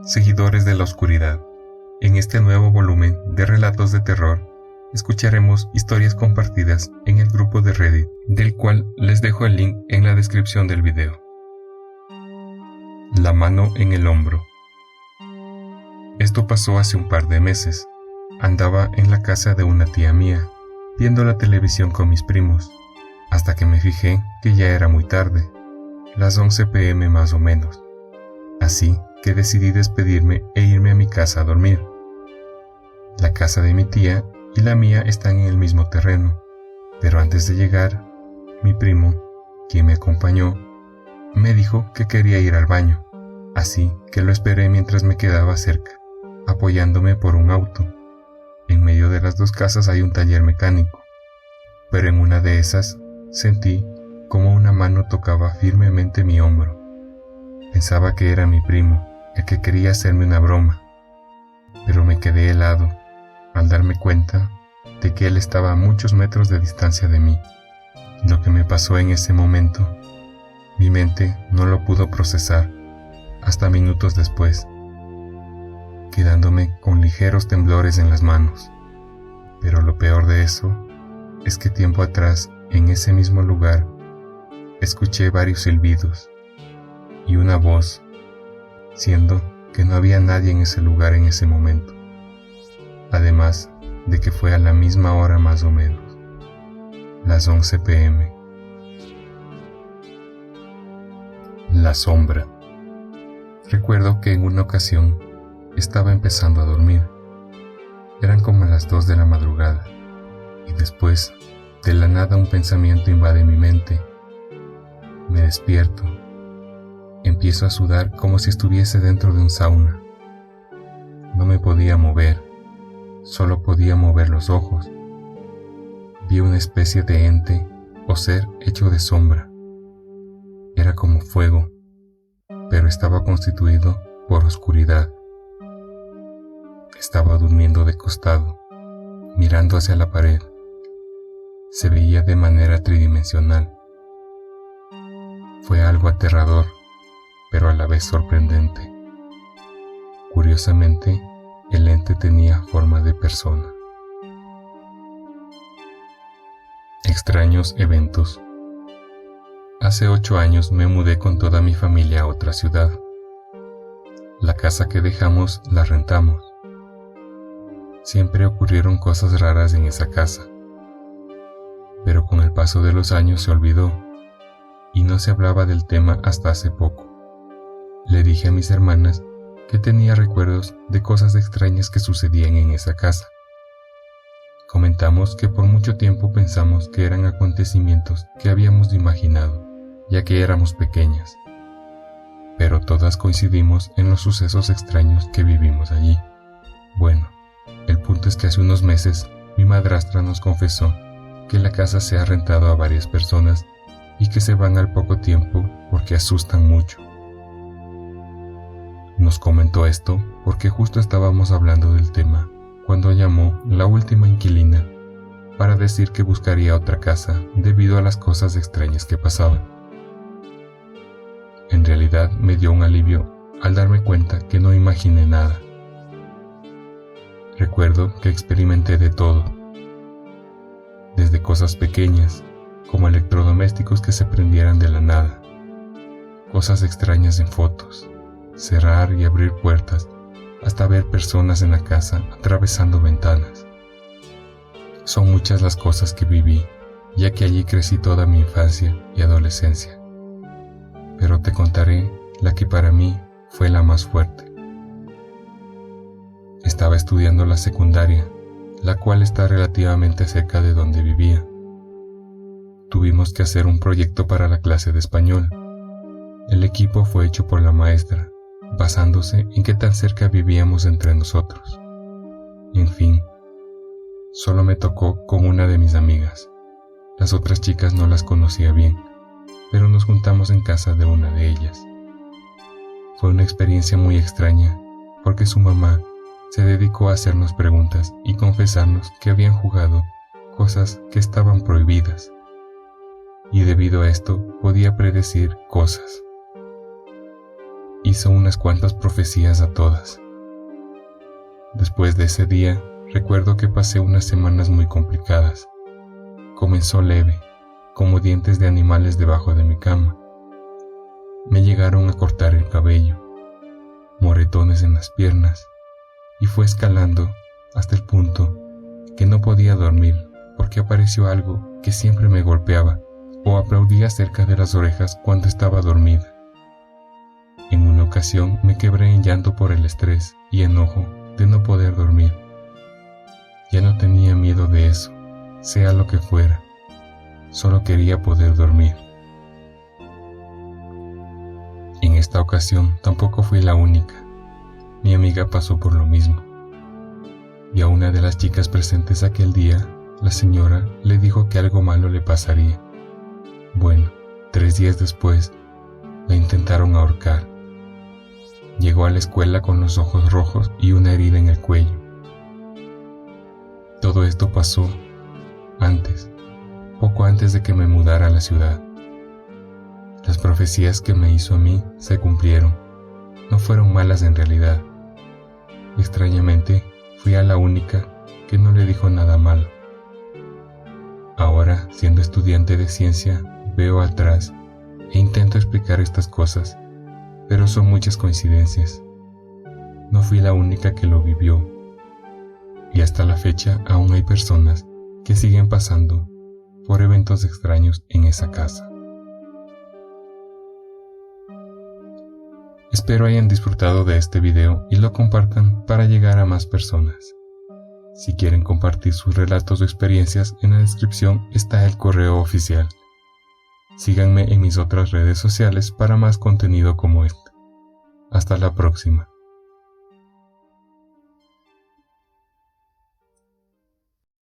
Seguidores de la oscuridad, en este nuevo volumen de relatos de terror, escucharemos historias compartidas en el grupo de Reddit, del cual les dejo el link en la descripción del video. La mano en el hombro. Esto pasó hace un par de meses. Andaba en la casa de una tía mía, viendo la televisión con mis primos, hasta que me fijé que ya era muy tarde, las 11 p.m. más o menos. Así que decidí despedirme e irme a mi casa a dormir. La casa de mi tía y la mía están en el mismo terreno, pero antes de llegar, mi primo, quien me acompañó, me dijo que quería ir al baño, así que lo esperé mientras me quedaba cerca, apoyándome por un auto. En medio de las dos casas hay un taller mecánico, pero en una de esas sentí como una mano tocaba firmemente mi hombro. Pensaba que era mi primo, el que quería hacerme una broma, pero me quedé helado al darme cuenta de que él estaba a muchos metros de distancia de mí. Lo que me pasó en ese momento, mi mente no lo pudo procesar hasta minutos después, quedándome con ligeros temblores en las manos. Pero lo peor de eso es que tiempo atrás, en ese mismo lugar, escuché varios silbidos y una voz, siendo que no había nadie en ese lugar en ese momento, además de que fue a la misma hora más o menos, las 11 p.m. La sombra. Recuerdo que en una ocasión estaba empezando a dormir. Eran como las 2 de la madrugada, y después, de la nada, un pensamiento invade mi mente. Me despierto. Empiezo a sudar como si estuviese dentro de un sauna. No me podía mover, solo podía mover los ojos. Vi una especie de ente o ser hecho de sombra. Era como fuego, pero estaba constituido por oscuridad. Estaba durmiendo de costado, mirando hacia la pared. Se veía de manera tridimensional. Fue algo aterrador, pero a la vez sorprendente. Curiosamente, el ente tenía forma de persona. Extraños eventos. Hace 8 años me mudé con toda mi familia a otra ciudad. La casa que dejamos la rentamos. Siempre ocurrieron cosas raras en esa casa, pero con el paso de los años se olvidó y no se hablaba del tema hasta hace poco. Le dije a mis hermanas que tenía recuerdos de cosas extrañas que sucedían en esa casa. Comentamos que por mucho tiempo pensamos que eran acontecimientos que habíamos imaginado, ya que éramos pequeñas, pero todas coincidimos en los sucesos extraños que vivimos allí. Bueno, el punto es que hace unos meses mi madrastra nos confesó que la casa se ha rentado a varias personas y que se van al poco tiempo porque asustan mucho. Nos comentó esto porque justo estábamos hablando del tema cuando llamó la última inquilina para decir que buscaría otra casa debido a las cosas extrañas que pasaban. En realidad me dio un alivio al darme cuenta que no imaginé nada. Recuerdo que experimenté de todo, desde cosas pequeñas, como electrodomésticos que se prendieran de la nada, cosas extrañas en fotos, cerrar y abrir puertas, hasta ver personas en la casa atravesando ventanas. Son muchas las cosas que viví, ya que allí crecí toda mi infancia y adolescencia, pero te contaré la que para mí fue la más fuerte. Estaba estudiando la secundaria, la cual está relativamente cerca de donde vivía. Tuvimos que hacer un proyecto para la clase de español. El equipo fue hecho por la maestra, basándose en qué tan cerca vivíamos entre nosotros. En fin, solo me tocó con una de mis amigas. Las otras chicas no las conocía bien, pero nos juntamos en casa de una de ellas. Fue una experiencia muy extraña, porque su mamá se dedicó a hacernos preguntas y confesarnos que habían jugado cosas que estaban prohibidas, y debido a esto podía predecir cosas. hizo unas cuantas profecías a todas. Después de ese día, recuerdo que pasé unas semanas muy complicadas. Comenzó leve, como dientes de animales debajo de mi cama. Me llegaron a cortar el cabello, moretones en las piernas, y fue escalando hasta el punto que no podía dormir porque apareció algo que siempre me golpeaba o aplaudía cerca de las orejas cuando estaba dormida. En una ocasión me quebré en llanto por el estrés y enojo de no poder dormir. Ya no tenía miedo de eso, sea lo que fuera, solo quería poder dormir. En esta ocasión tampoco fui la única. Mi amiga pasó por lo mismo. Y a una de las chicas presentes aquel día, la señora le dijo que algo malo le pasaría. Bueno, 3 días después, la intentaron ahorcar. Llegó a la escuela con los ojos rojos y una herida en el cuello. Todo esto pasó poco antes de que me mudara a la ciudad. Las profecías que me hizo a mí se cumplieron. No fueron malas en realidad. Extrañamente, fui a la única que no le dijo nada malo. Ahora, siendo estudiante de ciencia, veo atrás e intento explicar estas cosas, pero son muchas coincidencias. No fui la única que lo vivió, y hasta la fecha aún hay personas que siguen pasando por eventos extraños en esa casa. Espero hayan disfrutado de este video y lo compartan para llegar a más personas. Si quieren compartir sus relatos o experiencias, en la descripción está el correo oficial. Síganme en mis otras redes sociales para más contenido como este. Hasta la próxima.